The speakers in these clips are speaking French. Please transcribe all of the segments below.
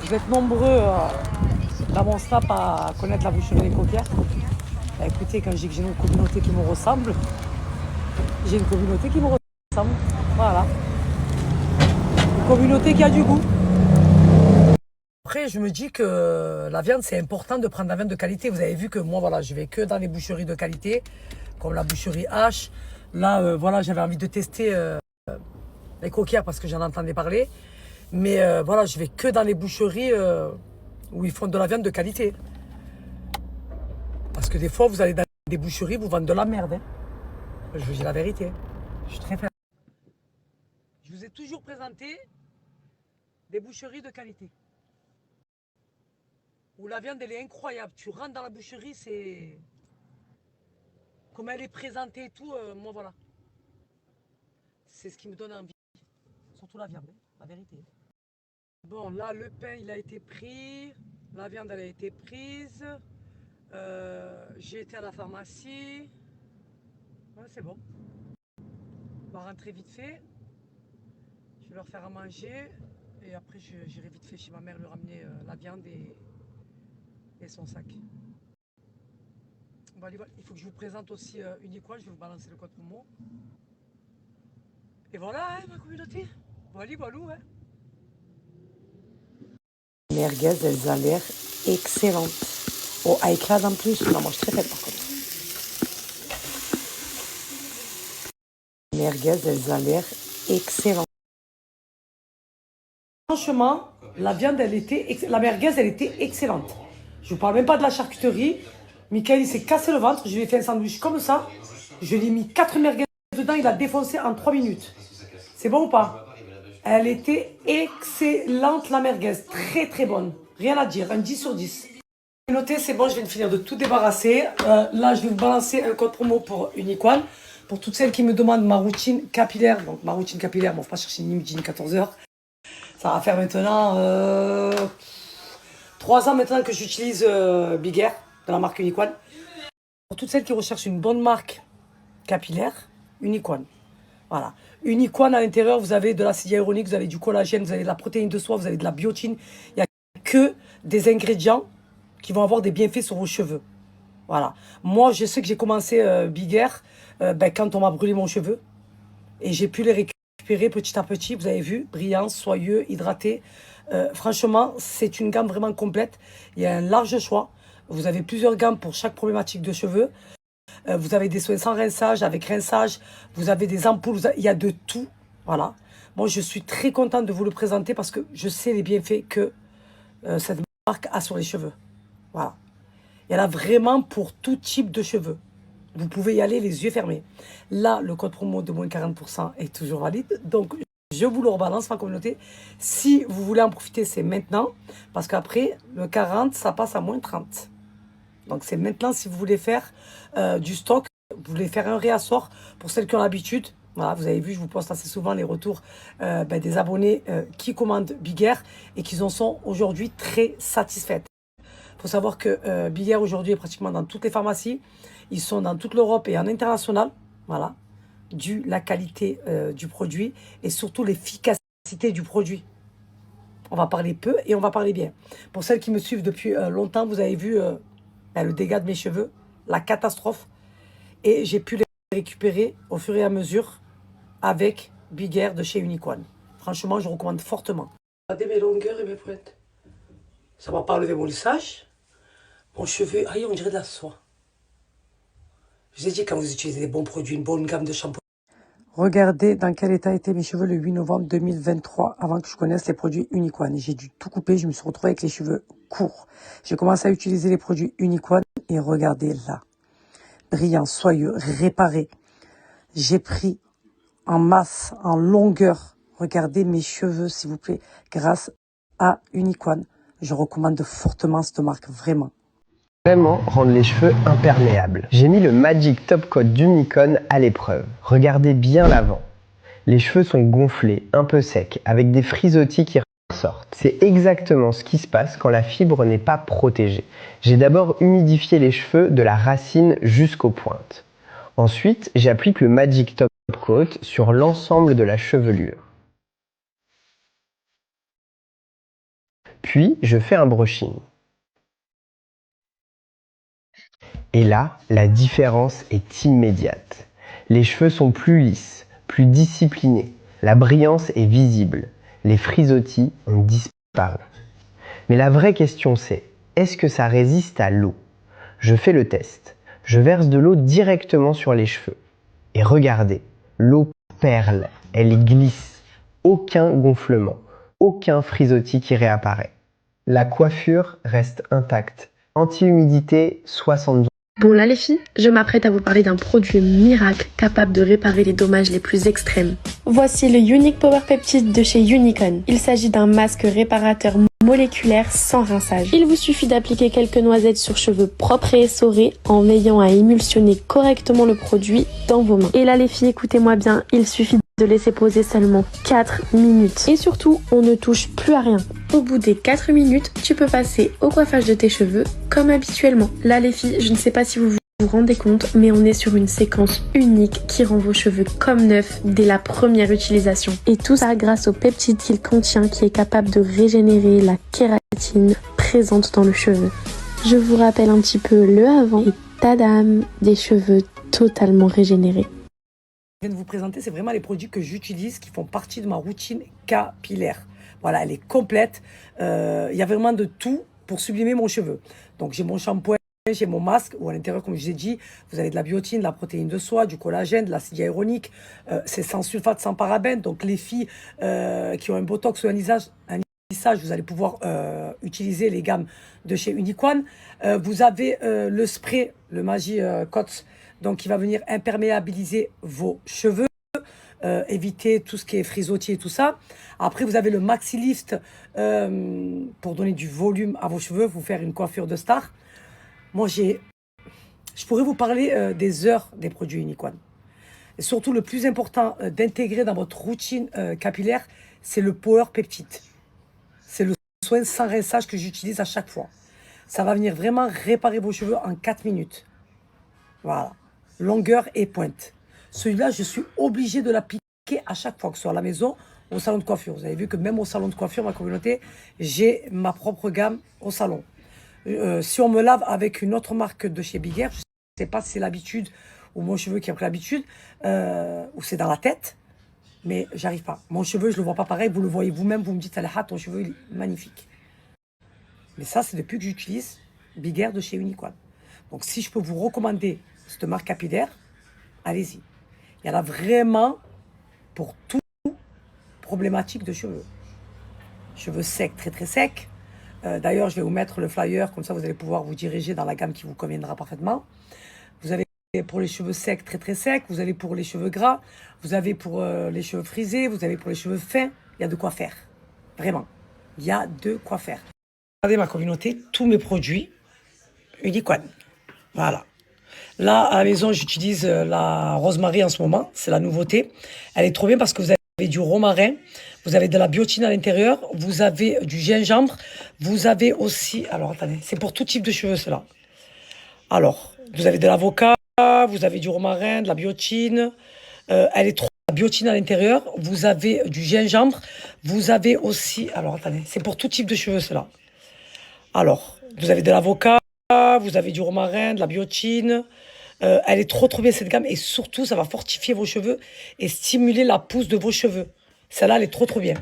Vous êtes nombreux dans mon snap à connaître la boucherie des Coquères. Bah, écoutez, quand je dis que j'ai une communauté qui me ressemble, j'ai une communauté qui me ressemble. Voilà. Une communauté qui a du goût. Après, je me dis que la viande, c'est important de prendre la viande de qualité. Vous avez vu que moi, voilà, je vais que dans les boucheries de qualité, comme la boucherie H. Là, voilà, j'avais envie de tester les coquères parce que j'en entendais parler. Mais voilà, je vais que dans les boucheries où ils font de la viande de qualité. Parce que des fois, vous allez dans des boucheries, vous vendent de la merde. Hein. Je vous dis la vérité. Je suis très fier. Je vous ai toujours présenté des boucheries de qualité. Où la viande, elle est incroyable. Tu rentres dans la boucherie, c'est... Comme elle est présentée et tout, moi voilà. C'est ce qui me donne envie. Surtout la viande, hein, la vérité. Bon, là, le pain, il a été pris. La viande, elle a été prise. J'ai été à la pharmacie. Ouais, c'est bon. On va rentrer vite fait. Je vais leur faire à manger. Et après, j'irai vite fait chez ma mère lui ramener la viande et son sac. Bon, allez, il faut que je vous présente aussi Uniquois. Je vais vous balancer le code promo. Et voilà, hein, ma communauté. Voilà, voilà, hein. Les merguez, elles ont l'air excellentes. Oh, à éclate en plus. On en mange très faible par contre. Les merguez, elles ont l'air excellentes. Franchement, la viande, la merguez, elle était excellente. Je vous parle même pas de la charcuterie. Michael, il s'est cassé le ventre. Je lui ai fait un sandwich comme ça. Je lui ai mis 4 merguez dedans. Il a défoncé en 3 minutes. C'est bon ou pas? Elle était excellente, la merguez. Très, très bonne. Rien à dire. Un 10 sur 10. Notez, c'est bon, je viens de finir de tout débarrasser. Là, je vais vous balancer un code promo pour Uniquan. Pour toutes celles qui me demandent ma routine capillaire. Donc, ma routine capillaire, bon, faut pas chercher ni midi ni 14 heures. Ça va faire maintenant 3 ans maintenant que j'utilise Big Air de la marque Uniquan. Pour toutes celles qui recherchent une bonne marque capillaire, Uniquan. Voilà. Uniquan, à l'intérieur, vous avez de l'acide hyaluronique, vous avez du collagène, vous avez de la protéine de soie, vous avez de la biotine. Il n'y a que des ingrédients qui vont avoir des bienfaits sur vos cheveux. Voilà. Moi, je sais que j'ai commencé Big Air quand on m'a brûlé mon cheveu. Et j'ai pu les récupérer petit à petit. Vous avez vu, brillant, soyeux, hydraté. Franchement, c'est une gamme vraiment complète. Il y a un large choix. Vous avez plusieurs gammes pour chaque problématique de cheveux. Vous avez des soins sans rinçage, avec rinçage. Vous avez des ampoules. Il y a de tout. Voilà. Moi, je suis très contente de vous le présenter parce que je sais les bienfaits que cette marque a sur les cheveux. Voilà. Il y en a vraiment pour tout type de cheveux. Vous pouvez y aller les yeux fermés. Là, le code promo de moins 40% est toujours valide. Donc, je vous le rebalance, ma communauté. Si vous voulez en profiter, c'est maintenant. Parce qu'après, le 40, ça passe à moins 30. Donc, c'est maintenant si vous voulez faire du stock. Vous voulez faire un réassort pour celles qui ont l'habitude. Voilà, vous avez vu, je vous poste assez souvent les retours des abonnés qui commandent Big Air et qui en sont aujourd'hui très satisfaites. Il faut savoir que Big Air aujourd'hui est pratiquement dans toutes les pharmacies. Ils sont dans toute l'Europe et en international. Voilà. Dû la qualité du produit et surtout l'efficacité du produit. On va parler peu et on va parler bien. Pour celles qui me suivent depuis longtemps, vous avez vu le dégât de mes cheveux, la catastrophe. Et j'ai pu les récupérer au fur et à mesure avec Big Air de chez Uniquan. Franchement, je recommande fortement. Regardez mes longueurs et mes pointes. Ça va pas enlever mon lissage. Mon cheveu, aïe, on dirait de la soie. Je vous ai dit, quand vous utilisez des bons produits, une bonne gamme de shampoing. Regardez dans quel état étaient mes cheveux le 8 novembre 2023, avant que je connaisse les produits Uniquan. J'ai dû tout couper, je me suis retrouvée avec les cheveux courts. J'ai commencé à utiliser les produits Uniquan et regardez là. Brillant, soyeux, réparé. J'ai pris en masse, en longueur. Regardez mes cheveux, s'il vous plaît, grâce à Uniquan. Je recommande fortement cette marque, vraiment. Vraiment rendre les cheveux imperméables. J'ai mis le Magic Top Coat d'Uniquan à l'épreuve. Regardez bien l'avant. Les cheveux sont gonflés, un peu secs, avec des frisottis qui ressortent. C'est exactement ce qui se passe quand la fibre n'est pas protégée. J'ai d'abord humidifié les cheveux de la racine jusqu'aux pointes. Ensuite, j'applique le Magic Top Coat sur l'ensemble de la chevelure. Puis, je fais un brushing. Et là, la différence est immédiate. Les cheveux sont plus lisses, plus disciplinés. La brillance est visible. Les frisottis ont disparu. Mais la vraie question c'est, est-ce que ça résiste à l'eau? Je fais le test. Je verse de l'eau directement sur les cheveux. Et regardez, l'eau perle, elle glisse. Aucun gonflement, aucun frisottis qui réapparaît. La coiffure reste intacte. Anti-humidité 72. Bon là les filles, je m'apprête à vous parler d'un produit miracle capable de réparer les dommages les plus extrêmes. Voici le Unique Power Peptide de chez Unicon. Il s'agit d'un masque réparateur moléculaire sans rinçage. Il vous suffit d'appliquer quelques noisettes sur cheveux propres et essorés en veillant à émulsionner correctement le produit dans vos mains. Et là les filles, écoutez-moi bien, il suffit de laisser poser seulement 4 minutes. Et surtout, on ne touche plus à rien. Au bout des 4 minutes, tu peux passer au coiffage de tes cheveux comme habituellement. Là les filles, je ne sais pas si vous vous rendez compte, mais on est sur une séquence unique qui rend vos cheveux comme neufs dès la première utilisation. Et tout ça grâce au peptide qu'il contient qui est capable de régénérer la kératine présente dans le cheveu. Je vous rappelle un petit peu le avant et tadam, des cheveux totalement régénérés. Je viens de vous présenter, c'est vraiment les produits que j'utilise qui font partie de ma routine capillaire. Voilà, elle est complète. Il y a vraiment de tout pour sublimer mon cheveu. Donc j'ai mon shampoing, j'ai mon masque où à l'intérieur, comme je vous ai dit, vous avez de la biotine, de la protéine de soie, du collagène, de l'acide hyaluronique. C'est sans sulfate, sans parabène. Donc les filles qui ont un botox ou un lissage, vous allez pouvoir utiliser les gammes de chez Uniquan. Vous avez le spray, le Magie Cots, donc qui va venir imperméabiliser vos cheveux, éviter tout ce qui est frisottis et tout ça. Après, vous avez le Maxi Lift pour donner du volume à vos cheveux, vous faire une coiffure de star. Moi, je pourrais vous parler des heures des produits Uniquan. Et surtout, le plus important d'intégrer dans votre routine capillaire, c'est le Power Peptide. C'est le soin sans rinçage que j'utilise à chaque fois. Ça va venir vraiment réparer vos cheveux en 4 minutes. Voilà. Longueur et pointe. Celui-là, je suis obligé de l'appliquer à chaque fois, que ce soit à la maison ou au salon de coiffure. Vous avez vu que même au salon de coiffure, ma communauté, j'ai ma propre gamme au salon. Si on me lave avec une autre marque de chez Big Hair, je ne sais pas si c'est l'habitude ou mon cheveu qui a pris l'habitude, ou c'est dans la tête, mais j'arrive pas. Mon cheveu, je ne le vois pas pareil. Vous le voyez vous-même, vous me dites, Alha, ton cheveu, il est magnifique. Mais ça, c'est depuis que j'utilise Big Hair de chez Uniquan. Donc, si je peux vous recommander cette marque capillaire, allez-y. Il y en a vraiment pour toute problématique de cheveux. Cheveux secs, très très secs. D'ailleurs, je vais vous mettre le flyer, comme ça vous allez pouvoir vous diriger dans la gamme qui vous conviendra parfaitement. Vous avez pour les cheveux secs, très très secs. Vous avez pour les cheveux gras. Vous avez pour les cheveux frisés. Vous avez pour les cheveux fins. Il y a de quoi faire. Vraiment. Il y a de quoi faire. Regardez ma communauté, tous mes produits Uniquan. Voilà. Là, à la maison, j'utilise la rosemary en ce moment. C'est la nouveauté. Elle est trop bien parce que vous avez du romarin, vous avez de la biotine à l'intérieur, vous avez du gingembre, vous avez aussi... Alors, attendez, c'est pour tout type de cheveux, cela. Alors, vous avez de l'avocat, vous avez du romarin, de la biotine. Elle est trop... La biotine à l'intérieur, vous avez du gingembre, vous avez aussi... Alors, attendez, c'est pour tout type de cheveux, cela. Alors, vous avez de l'avocat, vous avez du romarin, de la biotine. Elle est trop bien cette gamme et surtout ça va fortifier vos cheveux et stimuler la pousse de vos cheveux. Celle-là elle est trop bien.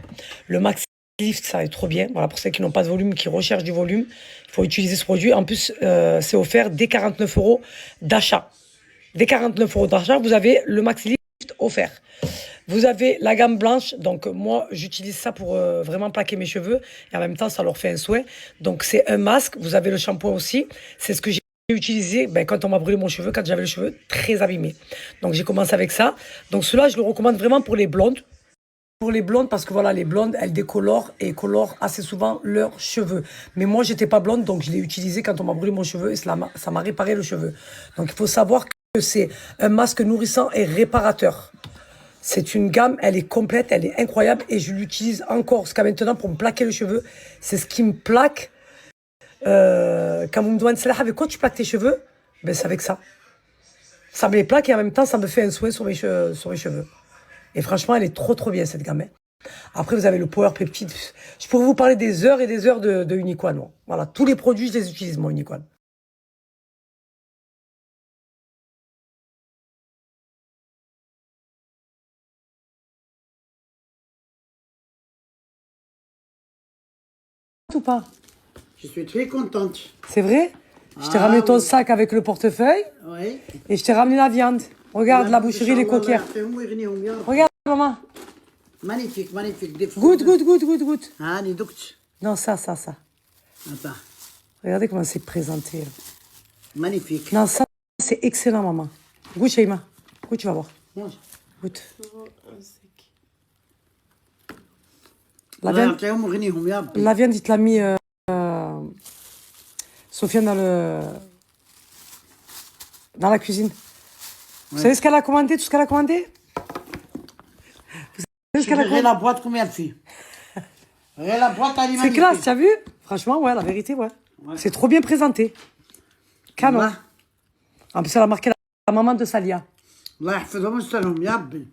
Le Maxi Lift ça est trop bien. Voilà pour ceux qui n'ont pas de volume, qui recherchent du volume, il faut utiliser ce produit. En plus c'est offert dès 49 € d'achat. Dès 49 € d'achat vous avez le Maxi Lift offert. Vous avez la gamme blanche, donc moi j'utilise ça pour vraiment plaquer mes cheveux et en même temps ça leur fait un soin. Donc c'est un masque, vous avez le shampoing aussi, c'est ce que j'ai utilisé quand on m'a brûlé mon cheveu, quand j'avais le cheveu très abîmé. Donc j'ai commencé avec ça. Donc cela je le recommande vraiment pour les blondes. Pour les blondes parce que voilà les blondes elles décolorent et colorent assez souvent leurs cheveux. Mais moi j'étais pas blonde donc je l'ai utilisé quand on m'a brûlé mon cheveu et ça m'a réparé le cheveu. Donc il faut savoir que c'est un masque nourrissant et réparateur. C'est une gamme, elle est complète, elle est incroyable et je l'utilise encore jusqu'à maintenant pour me plaquer le cheveu. C'est ce qui me plaque. Quand vous me demandez, Salah, avec quoi tu plaques tes cheveux? Ben, c'est avec ça. Ça me les plaque et en même temps, ça me fait un soin sur mes cheveux. Et franchement, elle est trop bien cette gamme. Hein. Après, vous avez le Power Peptide. Je pourrais vous parler des heures et des heures de Unicorn. Bon. Voilà, tous les produits, je les utilise, moi, Unicorn. Ou pas? Je suis très contente. C'est vrai? Je t'ai Ah, ramené ton oui. sac avec le portefeuille Oui. et je t'ai ramené la viande. Regarde la boucherie, les coquières. Regarde, maman. Magnifique, magnifique. Des fruits. Goûte, goûte, goûte, goûte, goûte. Ah, les ducts. Non, ça. Attends. Regardez comment c'est présenté. Magnifique. Non, ça, c'est excellent, maman. Goûte, Shaima. Goûte, tu vas voir. Mange. Goûte. La viande, la viande, il te l'a mis, Sofiane, dans la cuisine. Vous savez ce qu'elle a commandé, tout ce qu'elle a commandé? Vous savez ce qu'elle a commandé? La boîte, combien elle fait? La boîte alimentaire. C'est classe, tu as vu? Franchement, ouais, la vérité, ouais. C'est trop bien présenté. Canon. En plus, elle a marqué la maman de Salia. الله يحفظهم ويسترهم يا ربي.